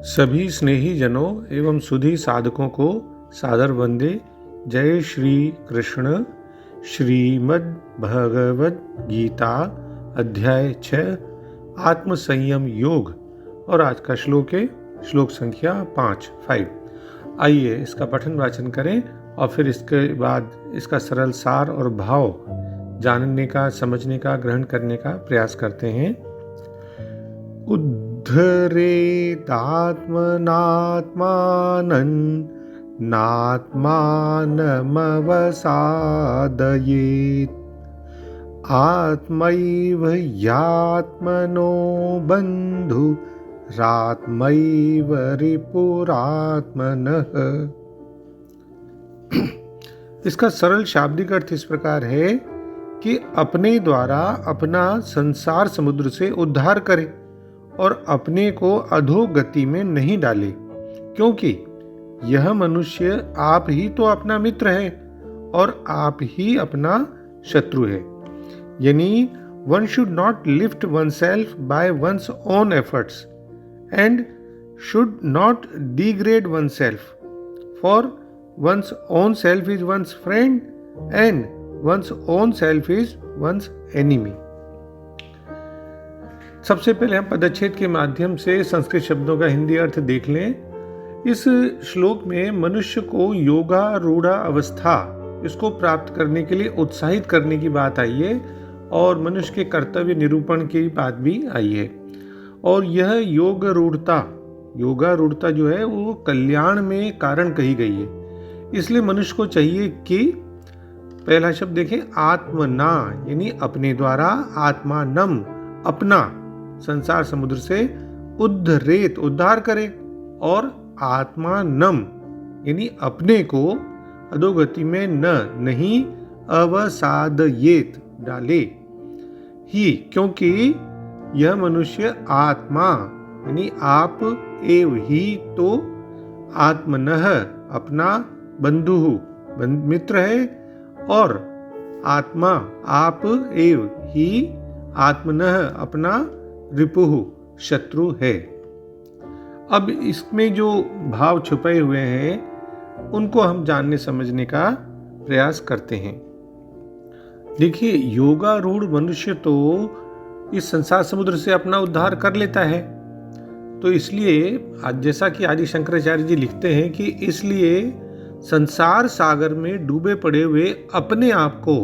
सभी स्नेही जनों एवं सुधी साधकों को सादर वंदे। जय श्री कृष्ण। श्रीमद् भगवद गीता अध्याय 6 आत्म संयम योग और आज का श्लोक है श्लोक संख्या 5। आइए इसका पठन वाचन करें और फिर इसके बाद इसका सरल सार और भाव जानने का, समझने का, ग्रहण करने का प्रयास करते हैं। उद्धरेदात्मनात्मानं नात्मानमवसादयेत् आत्मैव ह्यात्मनो बन्धुरात्मैव रिपुरात्मनः। इसका सरल शाब्दिक अर्थ इस प्रकार है कि अपने द्वारा अपना संसार समुद्र से उद्धार करे और अपने को अधोगति में नहीं डाले, क्योंकि यह मनुष्य आप ही तो अपना मित्र है और आप ही अपना शत्रु है। यानी one should not lift oneself by one's own efforts and should not degrade oneself, for one's own self is one's friend and one's own self is one's enemy। सबसे पहले हम पदच्छेद के माध्यम से संस्कृत शब्दों का हिंदी अर्थ देख लें। इस श्लोक में मनुष्य को योगारूढ़ अवस्था इसको प्राप्त करने के लिए उत्साहित करने की बात आई है और मनुष्य के कर्तव्य निरूपण की बात भी आई है। और यह योगारूढ़ता जो है वो कल्याण में कारण कही गई है। इसलिए मनुष्य को चाहिए कि पहला शब्द देखें, आत्मना, यानी अपने द्वारा, आत्मानम, अपना संसार समुद्र से, उद्धरेत, उद्धार करे, और आत्मानम यानी अपने को अधोगति में नहीं अवसादयेत, डाले ही, क्योंकि यह मनुष्य आत्मा यानी आप एव ही तो आत्मनः अपना बंधु मित्र है और आत्मा आप एव ही आत्मनः अपना रिपुः शत्रु है। अब इसमें जो भाव छुपे हुए हैं उनको हम जानने समझने का प्रयास करते हैं। देखिए, योगारूढ़ मनुष्य तो इस संसार समुद्र से अपना उद्धार कर लेता है। तो इसलिए जैसा कि आदि शंकराचार्य जी लिखते हैं कि इसलिए संसार सागर में डूबे पड़े हुए अपने आप को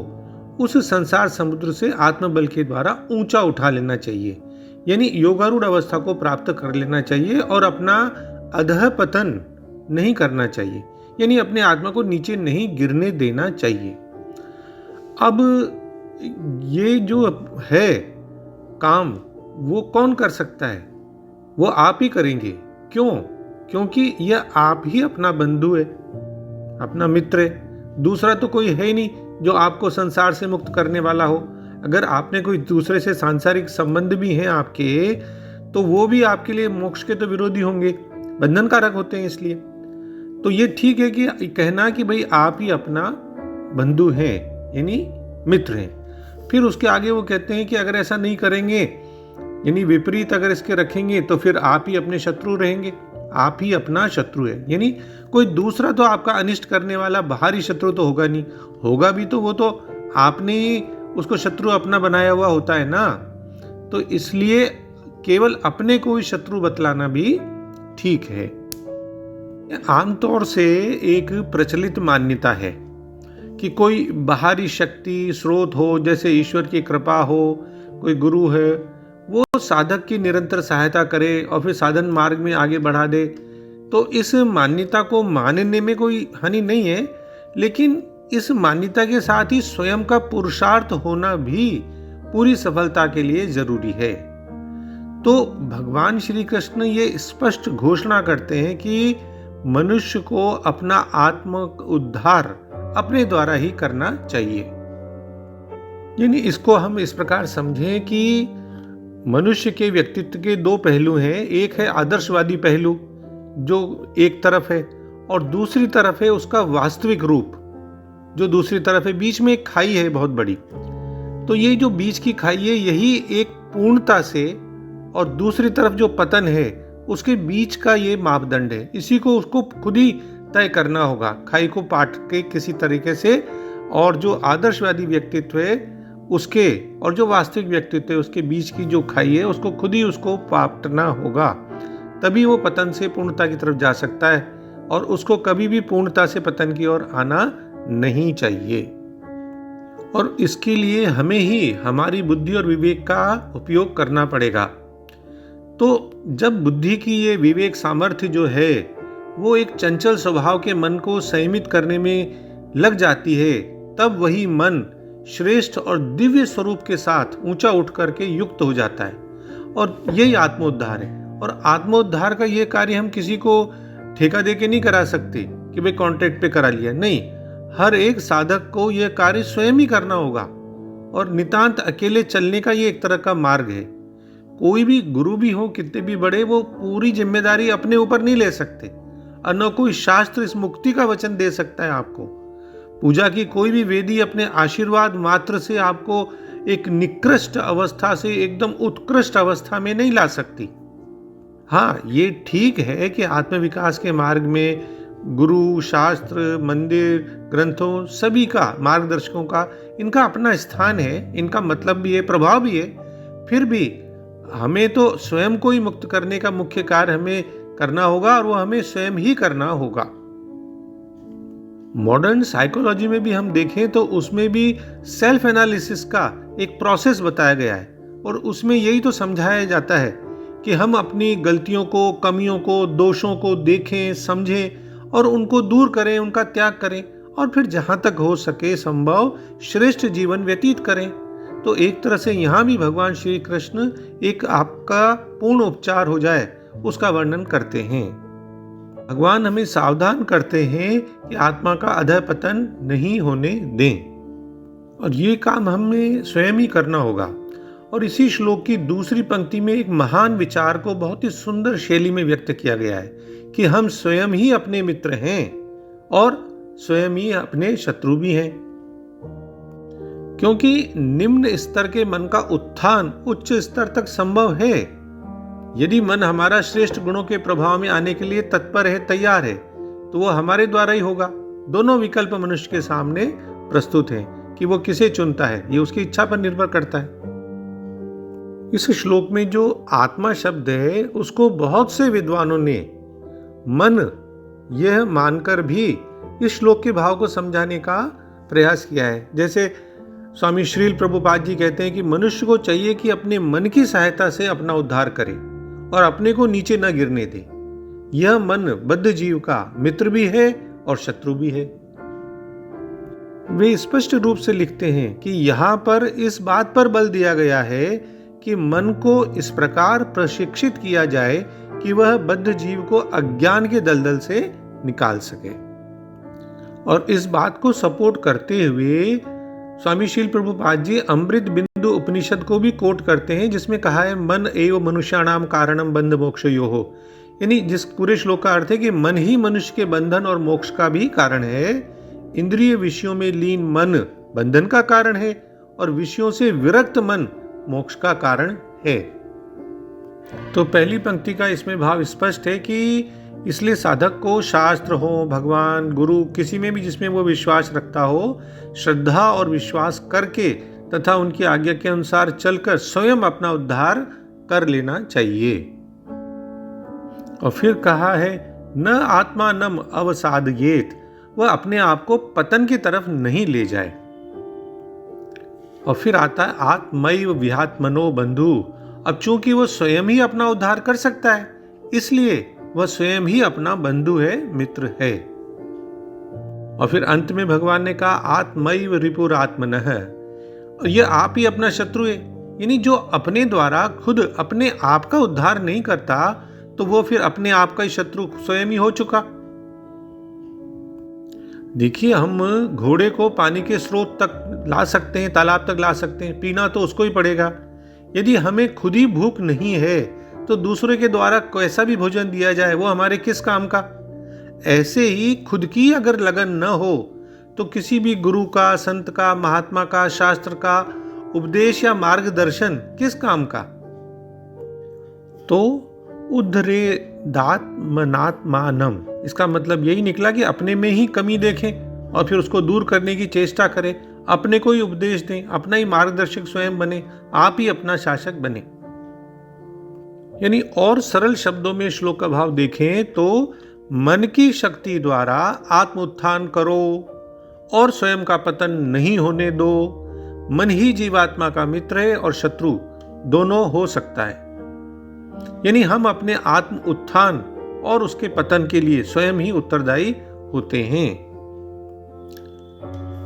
उस संसार समुद्र से आत्मबल के द्वारा ऊंचा उठा लेना चाहिए, यानी योगारूढ़ अवस्था को प्राप्त कर लेना चाहिए और अपना अधःपतन नहीं करना चाहिए, यानी अपने आत्मा को नीचे नहीं गिरने देना चाहिए। अब ये जो है काम वो कौन कर सकता है? वो आप ही करेंगे। क्यों? क्योंकि यह आप ही अपना बंधु है, अपना मित्र है। दूसरा तो कोई है ही नहीं जो आपको संसार से मुक्त करने वाला हो। अगर आपने कोई दूसरे से सांसारिक संबंध भी हैं आपके, तो वो भी आपके लिए मोक्ष के तो विरोधी होंगे, बंधनकारक होते हैं। इसलिए तो ये ठीक है कि कहना कि भाई आप ही अपना बंधु हैं, यानी मित्र हैं। फिर उसके आगे वो कहते हैं कि अगर ऐसा नहीं करेंगे, यानी विपरीत अगर इसके रखेंगे, तो फिर आप ही अपने शत्रु रहेंगे। आप ही अपना शत्रु है, यानी कोई दूसरा तो आपका अनिष्ट करने वाला बाहरी शत्रु तो होगा नहीं, होगा भी तो वो तो आपने ही उसको शत्रु अपना बनाया हुआ होता है ना। तो इसलिए केवल अपने को ही शत्रु बतलाना भी ठीक है। आमतौर से एक प्रचलित मान्यता है कि कोई बाहरी शक्ति स्रोत हो, जैसे ईश्वर की कृपा हो, कोई गुरु है, वो साधक की निरंतर सहायता करे और फिर साधन मार्ग में आगे बढ़ा दे। तो इस मान्यता को मानने में कोई हानि नहीं है, लेकिन इस मान्यता के साथ ही स्वयं का पुरुषार्थ होना भी पूरी सफलता के लिए जरूरी है। तो भगवान श्री कृष्ण ये स्पष्ट घोषणा करते हैं कि मनुष्य को अपना आत्म उद्धार अपने द्वारा ही करना चाहिए। यानी इसको हम इस प्रकार समझें कि मनुष्य के व्यक्तित्व के दो पहलू हैं। एक है आदर्शवादी पहलू जो एक तरफ है, और दूसरी तरफ है उसका वास्तविक रूप जो दूसरी तरफ है। बीच में एक खाई है बहुत बड़ी। तो ये जो बीच की खाई है, यही एक पूर्णता से और दूसरी तरफ जो पतन है उसके बीच का ये मापदंड है। इसी को उसको खुद ही तय करना होगा, खाई को पाट के किसी तरीके से। और जो आदर्शवादी व्यक्तित्व है उसके और जो वास्तविक व्यक्तित्व है उसके बीच की जो खाई है उसको खुद ही उसको पाटना होगा, तभी वो पतन से पूर्णता की तरफ जा सकता है। और उसको कभी भी पूर्णता से पतन की ओर आना नहीं चाहिए। और इसके लिए हमें ही हमारी बुद्धि और विवेक का उपयोग करना पड़ेगा। तो जब बुद्धि की ये विवेक सामर्थ्य जो है वो एक चंचल स्वभाव के मन को संयमित करने में लग जाती है, तब वही मन श्रेष्ठ और दिव्य स्वरूप के साथ ऊंचा उठ करके युक्त हो जाता है। और यही आत्मोद्धार है। और आत्मोद्धार का ये कार्य हम किसी को ठेका दे के नहीं करा सकते कि भाई कॉन्ट्रैक्ट पे करा लिया, नहीं। हर एक साधक को यह कार्य स्वयं ही करना होगा। और नितांत अकेले चलने का ये एक तरह का मार्ग है। कोई भी गुरु भी हो, कितने भी बड़े, वो पूरी जिम्मेदारी अपने ऊपर नहीं ले सकते। और न कोई शास्त्र इस मुक्ति का वचन दे सकता है आपको। पूजा की कोई भी वेदी अपने आशीर्वाद मात्र से आपको एक निकृष्ट अवस्था से एकदम उत्कृष्ट अवस्था में नहीं ला सकती। हाँ, ये ठीक है कि आत्मविकास के मार्ग में गुरु, शास्त्र, मंदिर, ग्रंथों, सभी का, मार्गदर्शकों का, इनका अपना स्थान है, इनका मतलब भी है, प्रभाव भी है। फिर भी हमें तो स्वयं को ही मुक्त करने का मुख्य कार्य हमें करना होगा, और वो हमें स्वयं ही करना होगा। मॉडर्न साइकोलॉजी में भी हम देखें तो उसमें भी सेल्फ एनालिसिस का एक प्रोसेस बताया गया है। और उसमें यही तो समझाया जाता है कि हम अपनी गलतियों को, कमियों को, दोषों को देखें, समझें और उनको दूर करें, उनका त्याग करें, और फिर जहाँ तक हो सके संभव श्रेष्ठ जीवन व्यतीत करें। तो एक तरह से यहाँ भी भगवान श्री कृष्ण एक आपका पूर्ण उपचार हो जाए उसका वर्णन करते हैं। भगवान हमें सावधान करते हैं कि आत्मा का अधःपतन नहीं होने दें, और ये काम हमें स्वयं ही करना होगा। और इसी श्लोक की दूसरी पंक्ति में एक महान विचार को बहुत ही सुंदर शैली में व्यक्त किया गया है कि हम स्वयं ही अपने मित्र हैं और स्वयं ही अपने शत्रु भी हैं। क्योंकि निम्न स्तर के मन का उत्थान उच्च स्तर तक संभव है। यदि मन हमारा श्रेष्ठ गुणों के प्रभाव में आने के लिए तत्पर है, तैयार है, तो वह हमारे द्वारा ही होगा। दोनों विकल्प मनुष्य के सामने प्रस्तुत हैं कि वो किसे चुनता है, ये उसकी इच्छा पर निर्भर करता है। इस श्लोक में जो आत्मा शब्द है उसको बहुत से विद्वानों ने मन यह मानकर भी इस श्लोक के भाव को समझाने का प्रयास किया है। जैसे स्वामी श्रील प्रभुपाद जी कहते हैं कि मनुष्य को चाहिए कि अपने मन की सहायता से अपना उद्धार करे और अपने को नीचे न गिरने दे। यह मन बद्ध जीव का मित्र भी है और शत्रु भी है। वे स्पष्ट रूप से लिखते हैं कि यहाँ पर इस बात पर बल दिया गया है कि मन को इस प्रकार प्रशिक्षित किया जाए कि वह बद्ध जीव को अज्ञान के दलदल से निकाल सके। और इस बात को सपोर्ट करते हुए स्वामी शील प्रभुपाद जी अमृत बिंदु उपनिषद को भी कोट करते हैं, जिसमें कहा है मन एव मनुष्याणाम कारणम बंध मोक्ष योहो। यानी जिस पूरे श्लोक का अर्थ है कि मन ही मनुष्य के बंधन और मोक्ष का भी कारण है। इंद्रिय विषयों में लीन मन बंधन का कारण है और विषयों से विरक्त मन मोक्ष का कारण है। तो पहली पंक्ति का इसमें भाव स्पष्ट है कि इसलिए साधक को शास्त्र हो, भगवान, गुरु, किसी में भी जिसमें वो विश्वास रखता हो, श्रद्धा और विश्वास करके तथा उनकी आज्ञा के अनुसार चलकर स्वयं अपना उद्धार कर लेना चाहिए। और फिर कहा है न आत्मानम अवसादयेत, वह अपने आप को पतन की तरफ नहीं ले जाए। और फिर आता है आत्मैव विहात्मनो बंधु। अब चूंकि वह स्वयं ही अपना उद्धार कर सकता है, इसलिए वह स्वयं ही अपना बंधु है, मित्र है। और फिर अंत में भगवान ने कहा आत्मैव रिपुरात्मनः, यह आप ही अपना शत्रु है। यानी जो अपने द्वारा खुद अपने आप का उद्धार नहीं करता, तो वो फिर अपने आप का ही शत्रु स्वयं ही हो चुका। देखिए, हम घोड़े को पानी के स्रोत तक ला सकते हैं, तालाब तक ला सकते हैं, पीना तो उसको ही पड़ेगा। यदि हमें खुद ही भूख नहीं है तो दूसरे के द्वारा कैसा भी भोजन दिया जाए वो हमारे किस काम का। ऐसे ही खुद की अगर लगन न हो तो किसी भी गुरु का, संत का, महात्मा का, शास्त्र का उपदेश या मार्गदर्शन किस काम का। तो उद्धरेदात्मनात्मानम। इसका मतलब यही निकला कि अपने में ही कमी देखें और फिर उसको दूर करने की चेष्टा करें, अपने को ही उपदेश दें, अपना ही मार्गदर्शक स्वयं बने, आप ही अपना शासक बने। यानी और सरल शब्दों में श्लोक का भाव देखें तो मन की शक्ति द्वारा आत्म उत्थान करो और स्वयं का पतन नहीं होने दो। मन ही जीवात्मा का मित्र है और शत्रु दोनों हो सकता है। यानी हम अपने आत्म उत्थान और उसके पतन के लिए स्वयं ही उत्तरदायी होते हैं।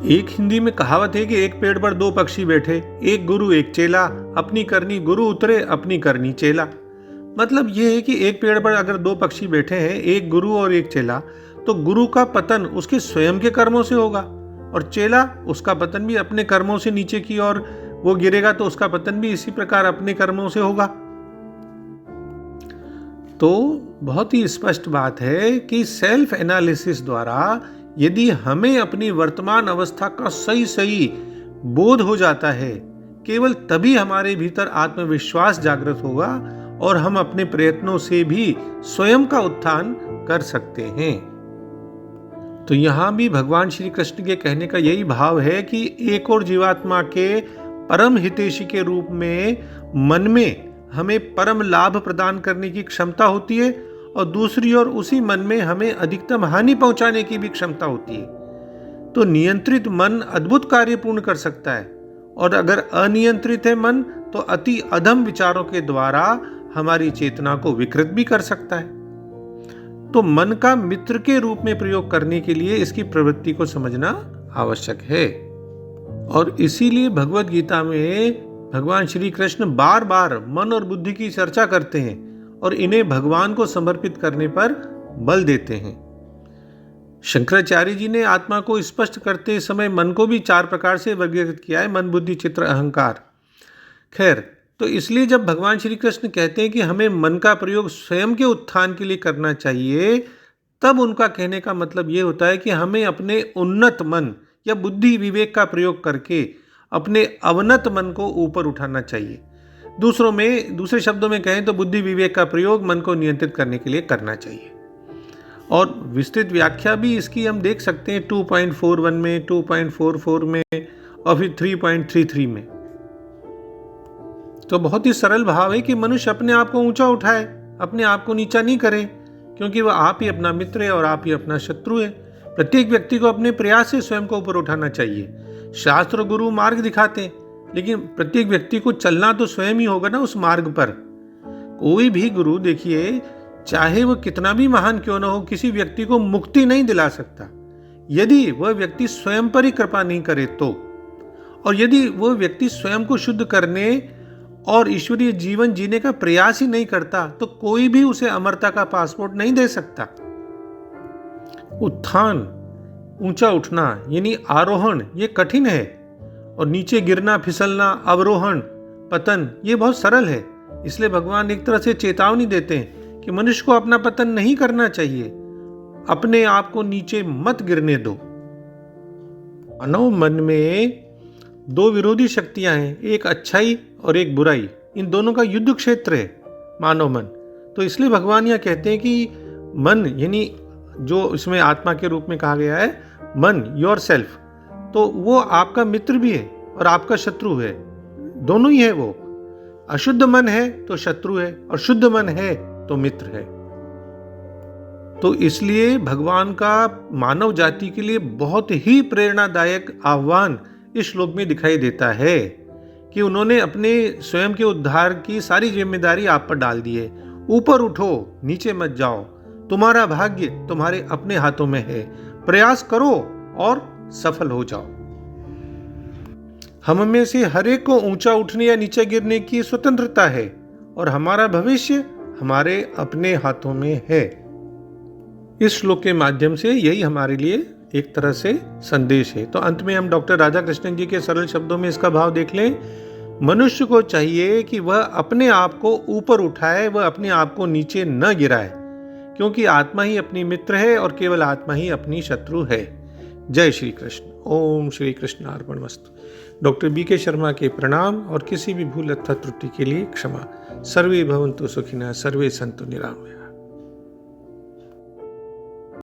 एक हिंदी में कहावत है कि एक पेड़ पर दो पक्षी बैठे, एक गुरु एक चेला, अपनी करनी गुरु उतरे अपनी करनी चेला। मतलब यह है कि एक पेड़ पर अगर दो पक्षी बैठे हैं, एक गुरु और एक चेला, तो गुरु का पतन उसके स्वयं के कर्मों से होगा और चेला उसका पतन भी अपने कर्मों से नीचे की ओर वो गिरेगा, तो उसका पतन भी इसी प्रकार अपने कर्मों से होगा। तो बहुत ही स्पष्ट बात है कि सेल्फ एनालिसिस द्वारा यदि हमें अपनी वर्तमान अवस्था का सही सही बोध हो जाता है, केवल तभी हमारे भीतर आत्मविश्वास जागृत होगा और हम अपने प्रयत्नों से भी स्वयं का उत्थान कर सकते हैं। तो यहां भी भगवान श्री कृष्ण के कहने का यही भाव है कि एक और जीवात्मा के परम हितैषी के रूप में मन में हमें परम लाभ प्रदान करने की क्षमता होती है और दूसरी ओर उसी मन में हमें अधिकतम हानि पहुंचाने की भी क्षमता होती है। तो नियंत्रित मन अद्भुत कार्य पूर्ण कर सकता है और अगर अनियंत्रित है मन तो अति अधम विचारों के द्वारा हमारी चेतना को विकृत भी कर सकता है। तो मन का मित्र के रूप में प्रयोग करने के लिए इसकी प्रवृत्ति को समझना आवश्यक है और इसीलिए भगवद गीता में भगवान श्री कृष्ण बार बार मन और बुद्धि की चर्चा करते हैं और इन्हें भगवान को समर्पित करने पर बल देते हैं। शंकराचार्य जी ने आत्मा को स्पष्ट करते समय मन को भी 4 प्रकार से वर्गीकृत किया है, मन बुद्धि चित्त अहंकार। खैर, तो इसलिए जब भगवान श्री कृष्ण कहते हैं कि हमें मन का प्रयोग स्वयं के उत्थान के लिए करना चाहिए, तब उनका कहने का मतलब ये होता है कि हमें अपने उन्नत मन या बुद्धि विवेक का प्रयोग करके अपने अवनत मन को ऊपर उठाना चाहिए। दूसरे शब्दों में कहें तो बुद्धि विवेक का प्रयोग मन को नियंत्रित करने के लिए करना चाहिए। और विस्तृत व्याख्या भी इसकी हम देख सकते हैं 2.41 में, 2.44 में और फिर 3.33 में। तो बहुत ही सरल भाव है कि मनुष्य अपने आप को ऊंचा उठाए, अपने आप को नीचा नहीं करे, क्योंकि वह आप ही अपना मित्र है और आप ही अपना शत्रु है। प्रत्येक व्यक्ति को अपने प्रयास से स्वयं को ऊपर उठाना चाहिए। शास्त्र गुरु मार्ग दिखाते हैं, लेकिन प्रत्येक व्यक्ति को चलना तो स्वयं ही होगा ना उस मार्ग पर। कोई भी गुरु देखिए, चाहे वह कितना भी महान क्यों ना हो, किसी व्यक्ति को मुक्ति नहीं दिला सकता यदि वह व्यक्ति स्वयं पर ही कृपा नहीं करे तो। और यदि वह व्यक्ति स्वयं को शुद्ध करने और ईश्वरीय जीवन जीने का प्रयास ही नहीं करता तो कोई भी उसे अमरता का पासपोर्ट नहीं दे सकता। उत्थान, ऊंचा उठना यानी आरोहण, ये कठिन है और नीचे गिरना, फिसलना, अवरोहण, पतन, ये बहुत सरल है। इसलिए भगवान एक तरह से चेतावनी देते हैं कि मनुष्य को अपना पतन नहीं करना चाहिए, अपने आप को नीचे मत गिरने दो। मानव मन में 2 विरोधी शक्तियां हैं, एक अच्छाई और एक बुराई। इन दोनों का युद्ध क्षेत्र है मानव मन। तो इसलिए भगवान यह कहते हैं कि मन यानी जो इसमें आत्मा के रूप में कहा गया है, मन, योर सेल्फ, तो वो आपका मित्र भी है और आपका शत्रु है, दोनों ही है। वो अशुद्ध मन है तो शत्रु है और शुद्ध मन है तो मित्र है। तो इसलिए भगवान का मानव जाति के लिए बहुत ही प्रेरणादायक आह्वान इस श्लोक में दिखाई देता है कि उन्होंने अपने स्वयं के उद्धार की सारी जिम्मेदारी आप पर डाल दी है। ऊपर उठो, नीचे मत जाओ, तुम्हारा भाग्य तुम्हारे अपने हाथों में है, प्रयास करो और सफल हो जाओ। हम में से हर एक को ऊंचा उठने या नीचे गिरने की स्वतंत्रता है और हमारा भविष्य हमारे अपने हाथों में है। इस श्लोक के माध्यम से यही हमारे लिए एक तरह से संदेश है। तो अंत में हम डॉक्टर राधा कृष्णन जी के सरल शब्दों में इसका भाव देख लें। मनुष्य को चाहिए कि वह अपने आप को ऊपर उठाए, वह अपने आप को नीचे न गिराए, क्योंकि आत्मा ही अपनी मित्र है और केवल आत्मा ही अपनी शत्रु है। जय श्री कृष्ण। ओम श्री कृष्ण अर्पणमस्तु। डॉक्टर बी के शर्मा के प्रणाम और किसी भी भूल अथवा त्रुटि के लिए क्षमा। सर्वे भवन्तु सुखिनः, सर्वे सन्तु निरामया।